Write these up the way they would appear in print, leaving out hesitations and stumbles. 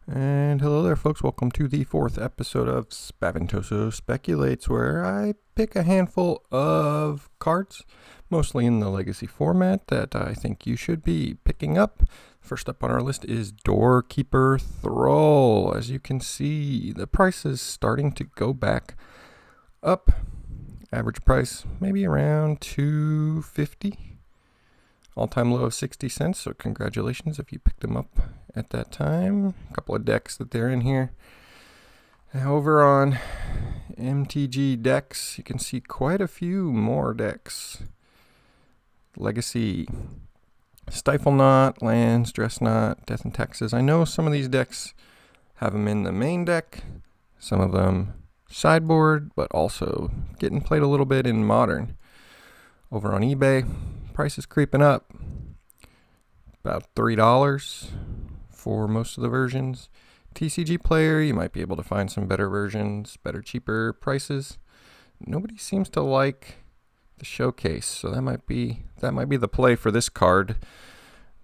And hello there, folks. Welcome to the fourth episode of Spaventoso Speculates, where I pick a handful of cards, mostly in the legacy format, that I think you should be picking up. First up on our list is Doorkeeper Thrall. As you can see, the price is starting to go back up. Average price maybe around $2.50. All-time low of 60 cents, so congratulations if you picked them up at that time. A couple of decks that they're in here. Over on MTG decks, you can see quite a few more decks. Legacy, Stifle Knot, Lands, Dress Knot, Death and Taxes. I know some of these decks have them in the main deck, some of them sideboard, but also getting played a little bit in Modern. Over on eBay, price is creeping up. About $3 for most of the versions. TCG Player, you might be able to find some better versions, better, cheaper prices. Nobody seems to like the Showcase, so that might be the play for this card.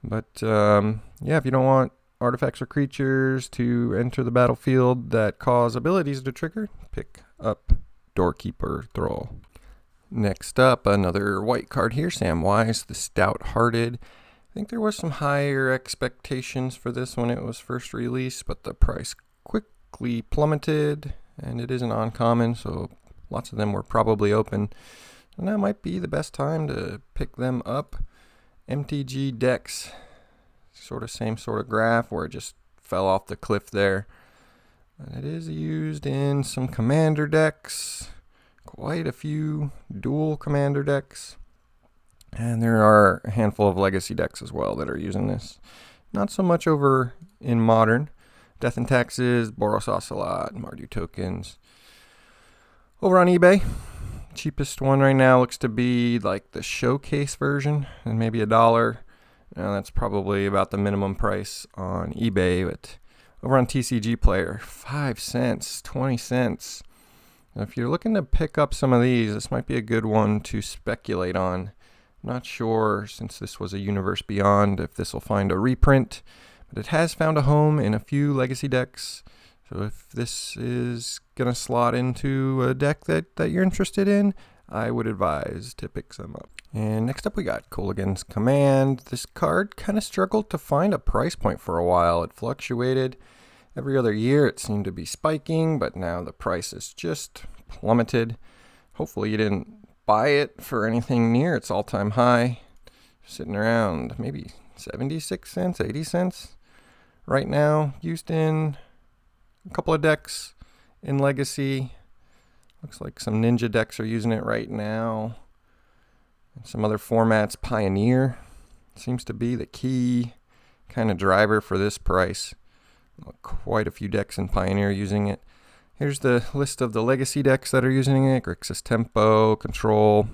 But yeah, if you don't want artifacts or creatures to enter the battlefield that cause abilities to trigger, pick up Doorkeeper Thrall. Next up, another white card here, Samwise, the Stout-Hearted. I think there was some higher expectations for this when it was first released, but the price quickly plummeted, and it is an uncommon, so lots of them were probably open. And that might be the best time to pick them up. MTG decks, same sort of graph where it just fell off the cliff there. And it is used in some commander decks. Quite a few dual commander decks. And there are a handful of legacy decks as well that are using this. Not so much over in Modern. Death and Taxes, Boros Ocelot, Mardu tokens. Over on eBay, cheapest one right now looks to be like the Showcase version, and maybe $1. Now that's probably about the minimum price on eBay, but over on TCG Player, 5 cents, 20 cents. If you're looking to pick up some of these, this might be a good one to speculate on. I'm not sure, since this was a Universe Beyond, if this will find a reprint, but it has found a home in a few legacy decks. So if this is going to slot into a deck that you're interested in, I would advise to pick some up. And next up we got Kolaghan's Command. This card kind of struggled to find a price point for a while. It fluctuated. Every other year it seemed to be spiking, but now the price has just plummeted. Hopefully you didn't buy it for anything near its all-time high. Sitting around maybe 76 cents, 80 cents right now. Used in a couple of decks in Legacy. Looks like some Ninja decks are using it right now. And some other formats, Pioneer seems to be the key kind of driver for this price. Quite a few decks in Pioneer using it. Here's the list of the legacy decks that are using it. Grixis Tempo, Control,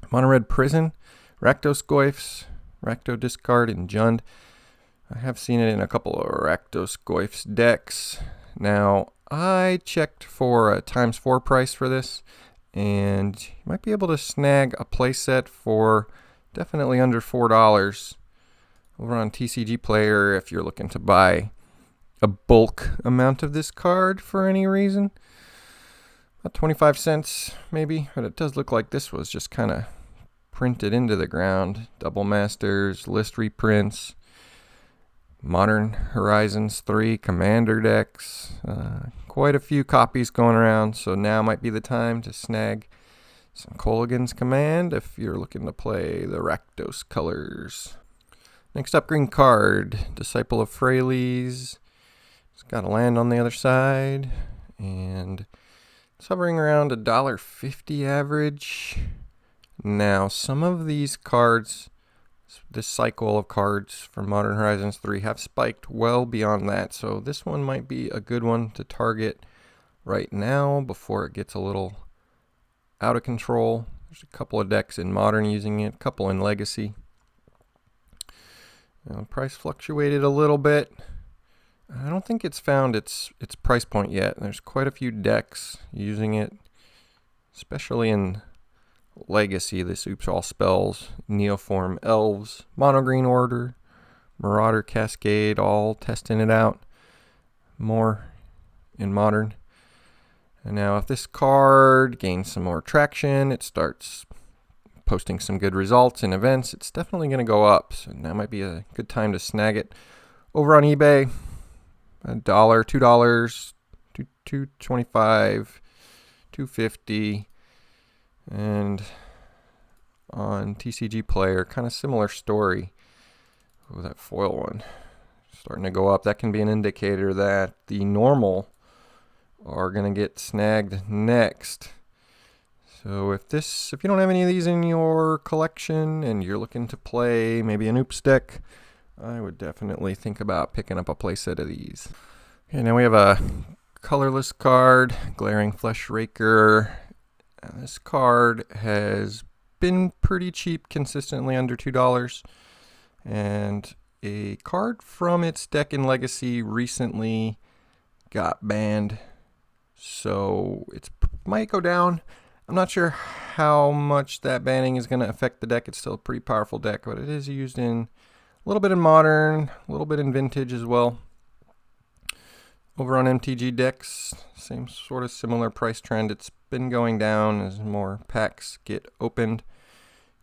Mono Red Prison, Rakdos Goyfs, Rakdos Discard, and Jund. I have seen it in a couple of Rakdos Goyfs decks. Now, I checked for a ×4 price for this, and you might be able to snag a playset for definitely under $4 over on TCG Player if you're looking to buy a bulk amount of this card for any reason. About 25 cents maybe, but it does look like this was just kind of printed into the ground. Double Masters, list reprints, Modern Horizons 3 Commander decks. Quite a few copies going around, so now might be the time to snag some Kolaghan's Command if you're looking to play the Rakdos colors. Next up, green card, Disciple of Freyles. It's got a land on the other side, and it's hovering around $1.50 average. Now, some of these cards, this cycle of cards from Modern Horizons 3 have spiked well beyond that, so this one might be a good one to target right now before it gets a little out of control. There's a couple of decks in Modern using it, a couple in Legacy. Now, price fluctuated a little bit. I don't think it's found its price point yet. There's quite a few decks using it, especially in Legacy. This Oops All Spells, Neoform Elves, Mono Green Order, Marauder Cascade, all testing it out. more in Modern. And now if this card gains some more traction, it starts posting some good results in events, it's definitely going to go up. So that might be a good time to snag it over on eBay. $1, $2, $2.25, $2.50, and on TCG Player, kind of similar story. Oh, that foil one starting to go up. That can be an indicator that the normal are going to get snagged next. So if you don't have any of these in your collection and you're looking to play maybe an Oops deck, I would definitely think about picking up a playset of these. Okay, now we have a colorless card, Glaring Flesh Raker. This card has been pretty cheap, consistently under $2. And a card from its deck in Legacy recently got banned, so it might go down. I'm not sure how much that banning is going to affect the deck. It's still a pretty powerful deck, but it is used in a little bit in Modern, a little bit in Vintage as well. Over on MTG decks, same sort of similar price trend. It's been going down as more packs get opened.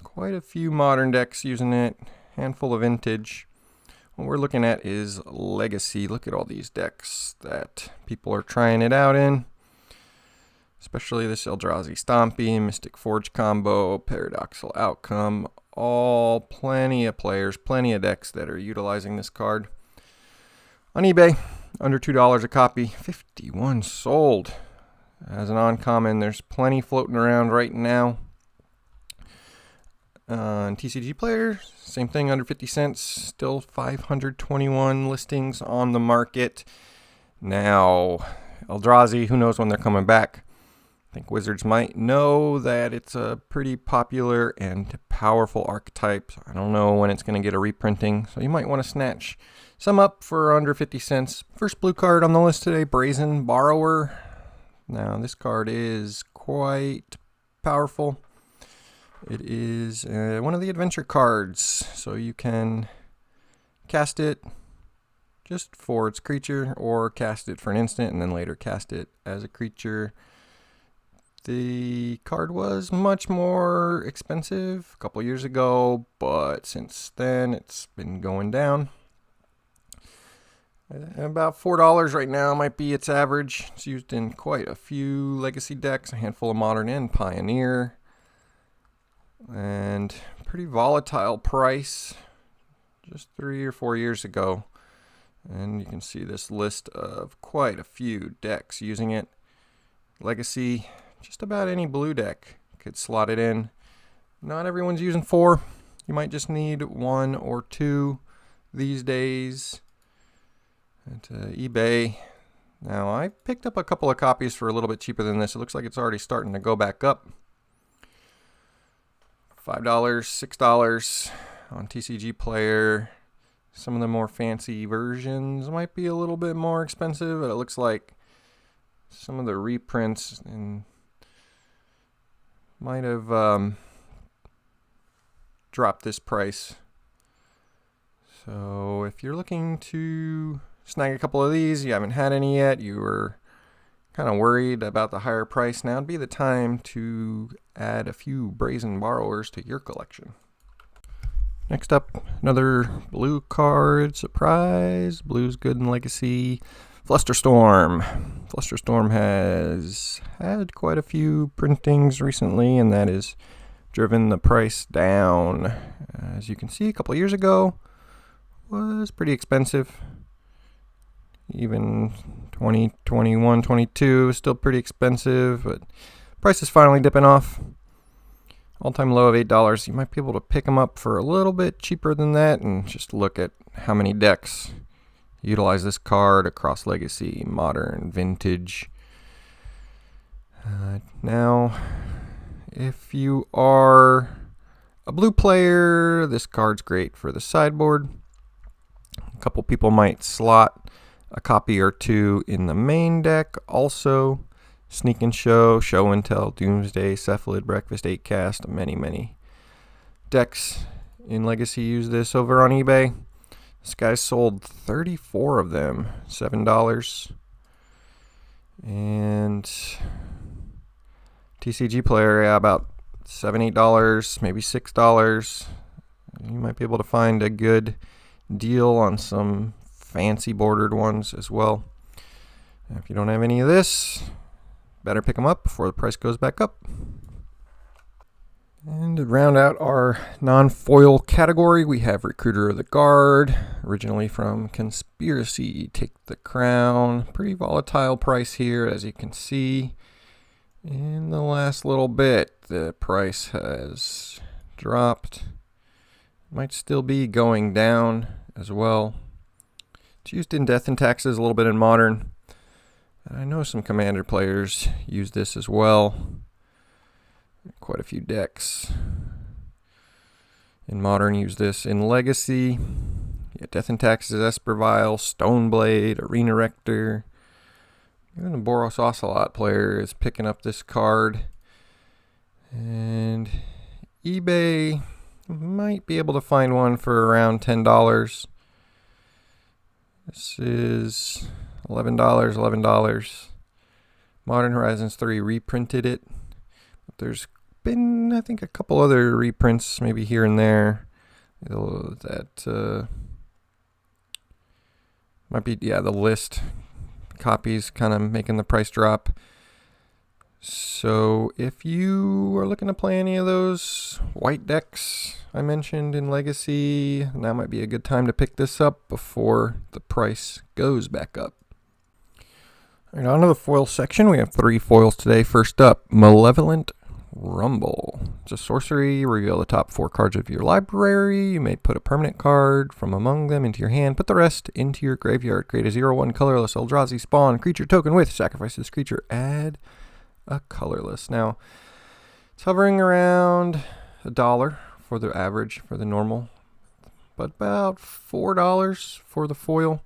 Quite a few Modern decks using it, handful of Vintage. What we're looking at is Legacy. Look at all these decks that people are trying it out in. Especially this Eldrazi Stompy, Mystic Forge combo, Paradoxical Outcome. All plenty of players, plenty of decks that are utilizing this card. On eBay, under $2 a copy, 51 sold. As an uncommon, there's plenty floating around right now. On TCG Player, same thing, under 50 cents. Still 521 listings on the market. Now, Eldrazi, who knows when they're coming back. I think Wizards might know that it's a pretty popular and powerful archetype. I don't know when it's going to get a reprinting, so you might want to snatch some up for under 50 cents. First blue card on the list today, Brazen Borrower. Now, this card is quite powerful. It is one of the adventure cards, so you can cast it just for its creature, or cast it for an instant and then later cast it as a creature. The card was much more expensive a couple years ago, but since then it's been going down. About $4 right now might be its average. It's used in quite a few Legacy decks, a handful of Modern and Pioneer. And pretty volatile price just 3 or 4 years ago. And you can see this list of quite a few decks using it. Legacy, just about any blue deck could slot it in. Not everyone's using 4. You might just need 1 or 2 these days. At eBay. Now, I picked up a couple of copies for a little bit cheaper than this. It looks like it's already starting to go back up. $5, $6 on TCG Player. Some of the more fancy versions might be a little bit more expensive, but it looks like some of the reprints might have dropped this price. So if you're looking to snag a couple of these, you haven't had any yet, you were kind of worried about the higher price, now would be the time to add a few Brazen Borrowers to your collection. Next up, another blue card, surprise. Blue's good in Legacy. Flusterstorm. Flusterstorm has had quite a few printings recently, and that has driven the price down. As you can see, a couple of years ago, was pretty expensive. Even 2021, 22 is still pretty expensive, but price is finally dipping off. All-time low of $8. You might be able to pick them up for a little bit cheaper than that, and just look at how many decks utilize this card across Legacy, Modern, Vintage. Now, if you are a blue player, this card's great for the sideboard. A couple people might slot a copy or two in the main deck. Also, Sneak and Show, Show and Tell, Doomsday, Cephalid, Breakfast, 8-Cast, many decks in Legacy use this over on eBay. This guy sold 34 of them, $7. And TCG player, yeah, about $7, $8, maybe $6. You might be able to find a good deal on some fancy bordered ones as well. If you don't have any of this, better pick them up before the price goes back up. And to round out our non-foil category, we have Recruiter of the Guard, originally from Conspiracy, Take the Crown. Pretty volatile price here, as you can see. In the last little bit, the price has dropped. Might still be going down as well. It's used in Death and Taxes, a little bit in Modern. I know some Commander players use this as well. Quite a few decks in Modern use this. In Legacy, Death and Taxes, Espervile, Stoneblade, Arena Rector. Even a Boros Ocelot player is picking up this card. And eBay might be able to find one for around $10. This is $11. Modern Horizons 3 reprinted it. But there's been, I think, a couple other reprints, maybe here and there. That might be, the list copies kind of making the price drop. So if you are looking to play any of those white decks I mentioned in Legacy, now might be a good time to pick this up before the price goes back up. All right, on to the foil section. We have 3 foils today. First up, Malevolent Rumble. It's a sorcery. Reveal the top 4 cards of your library. You may put a permanent card from among them into your hand. Put the rest into your graveyard. Create a 0/1 colorless Eldrazi spawn creature token with sacrifice this creature. Add a colorless. Now, it's hovering around $1 for the average, for the normal, but about $4 for the foil.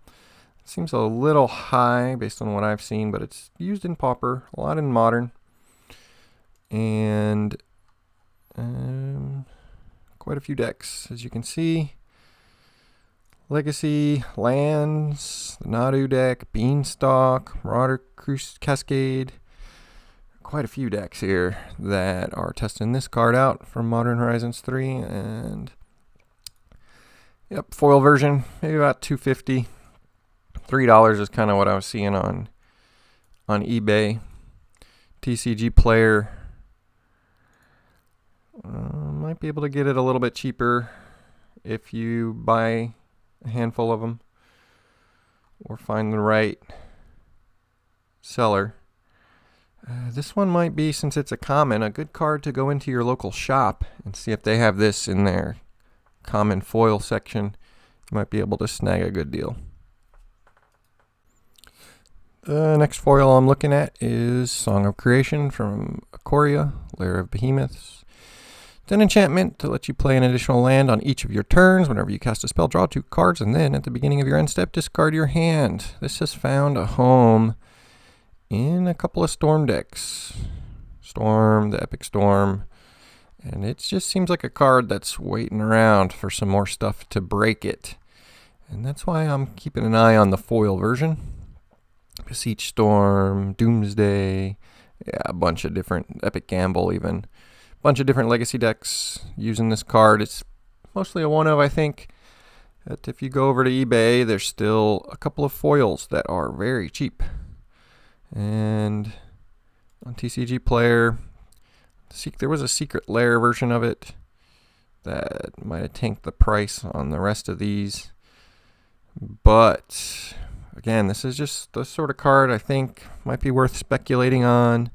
Seems a little high based on what I've seen, but it's used in Pauper, a lot in Modern, and quite a few decks, as you can see. Legacy, Lands, the Nadu deck, Beanstalk, Marauder Cascade. Quite a few decks here that are testing this card out from Modern Horizons 3. And foil version, maybe about $2.50. $3 is kind of what I was seeing on eBay. TCG player might be able to get it a little bit cheaper if you buy a handful of them or find the right seller. This one might be, since it's a common, a good card to go into your local shop and see if they have this in their common foil section. You might be able to snag a good deal. The next foil I'm looking at is Song of Creation from Ikoria, Lair of Behemoths. It's an enchantment to let you play an additional land on each of your turns. Whenever you cast a spell, draw 2 cards, and then at the beginning of your end step, discard your hand. This has found a home in a couple of Storm decks. Storm, the Epic Storm. And it just seems like a card that's waiting around for some more stuff to break it. And that's why I'm keeping an eye on the foil version. Beseech Storm, Doomsday, a bunch of different, Epic Gamble even. A bunch of different Legacy decks using this card. It's mostly a one of, I think. That if you go over to eBay, there's still a couple of foils that are very cheap. And on TCG Player, there was a Secret Lair version of it that might have tanked the price on the rest of these. But again, this is just the sort of card I think might be worth speculating on.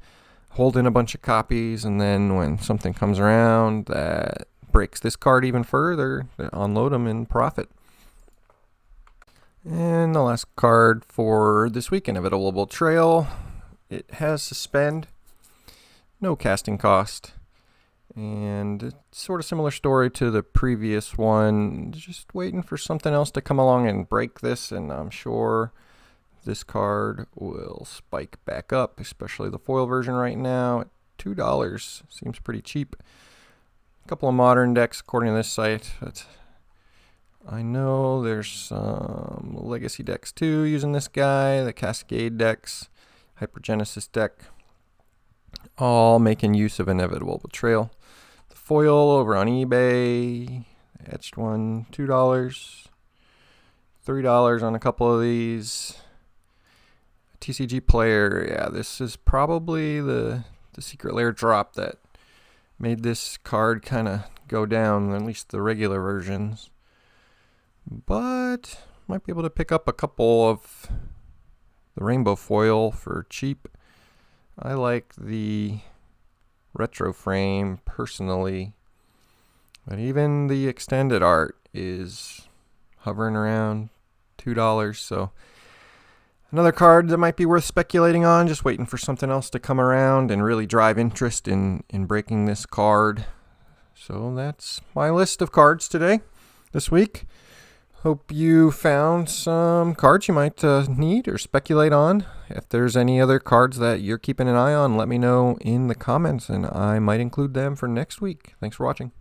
Hold in a bunch of copies, and then when something comes around that breaks this card even further, unload them and profit. And the last card for this week, Inevitable Betrayal. It has Suspend, no casting cost, and it's sort of similar story to the previous one. Just waiting for something else to come along and break this, and I'm sure this card will spike back up, especially the foil version right now at $2. Seems pretty cheap. A couple of modern decks, according to this site, that I know there's some legacy decks too using this guy, the Cascade decks, Hypergenesis deck, all making use of Inevitable Betrayal. The foil over on eBay, etched one, $2, $3 on a couple of these. TCG Player, yeah, this is probably the Secret Lair drop that made this card kind of go down, at least the regular versions. But might be able to pick up a couple of the rainbow foil for cheap. I like the retro frame personally, but even the extended art is hovering around $2. So another card that might be worth speculating on, just waiting for something else to come around and really drive interest in breaking this card. So that's my list of cards this week. Hope you found some cards you might need or speculate on. If there's any other cards that you're keeping an eye on, let me know in the comments and I might include them for next week. Thanks for watching.